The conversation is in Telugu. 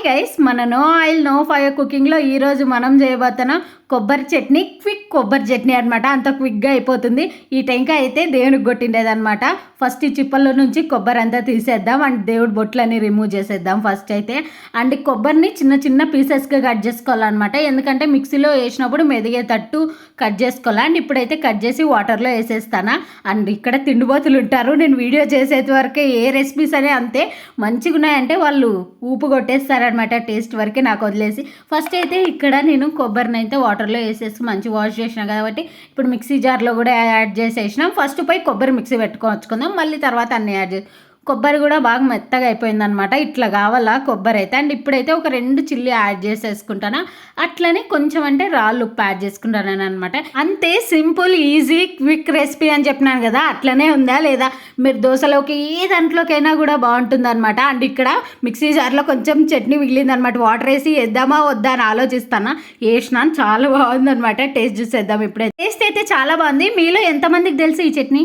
గైస్, మన నో ఆయిల్ నో ఫైర్ కుకింగ్లో ఈరోజు మనం చేయబోతున్నాం కొబ్బరి చట్నీ. క్విక్ కొబ్బరి చట్నీ అనమాట. అంత క్విక్గా అయిపోతుంది. ఈ టెంకాయ అయితే దేవునికి కొట్టిండేదనమాట. ఫస్ట్ ఈ చిప్పల్లో నుంచి కొబ్బరి అంతా తీసేద్దాం అండ్ దేవుడి బొట్లన్నీ రిమూవ్ చేసేద్దాం ఫస్ట్ అయితే. అండ్ కొబ్బరిని చిన్న చిన్న పీసెస్గా కట్ చేసుకోవాలన్నమాట. ఎందుకంటే మిక్సీలో వేసినప్పుడు మెదిగేటట్టు కట్ చేసుకోవాలి. అండ్ ఇప్పుడైతే కట్ చేసి వాటర్లో వేసేస్తాను. అండ్ ఇక్కడ తిండిపోతులు ఉంటారు. నేను వీడియో చేసేది వరకే ఏ రెసిపీస్ అనే అంతే మంచిగా ఉన్నాయంటే వాళ్ళు ఊపు కొట్టేస్తారనమాట. టేస్ట్ వరకే నాకు వదిలేసి ఫస్ట్ అయితే ఇక్కడ నేను కొబ్బరిని అయితే వాటర్లో వేసేసి మంచి వాష్ చేసిన కాబట్టి ఇప్పుడు మిక్సీ జార్లో కూడా యాడ్ చేసేసినాం. ఫస్ట్ పోయి కొబ్బరి మిక్సీ పెట్టుకొచ్చుకుందాం, మళ్ళీ తర్వాత అన్నీ యాడ్ చేసి. కొబ్బరి కూడా బాగా మెత్తగా అయిపోయిందనమాట. ఇట్లా కావాలా కొబ్బరి అయితే. అండ్ ఇప్పుడైతే ఒక 2 చిల్లీ యాడ్ చేసేసుకుంటాను. అట్లనే కొంచెం అంటే రాళ్ళు ఉప్పు యాడ్ చేసుకుంటాను అనమాట. అంతే, సింపుల్ ఈజీ క్విక్ రెసిపీ అని చెప్పినాను కదా, అట్లనే ఉందా లేదా? మీరు దోశలోకి ఏ దాంట్లోకైనా కూడా బాగుంటుంది అనమాట. అండ్ ఇక్కడ మిక్సీ జార్లో కొంచెం చట్నీ మిగిలిందనమాట. వాటర్ వేసి వేద్దామా వద్దా అని ఆలోచిస్తాను. వేసినాను, చాలా బాగుందనమాట. టేస్ట్ చూసేద్దాం ఇప్పుడైతే. టేస్ట్ అయితే చాలా బాగుంది. మీలో ఎంతమందికి తెలుసు ఈ చట్నీ?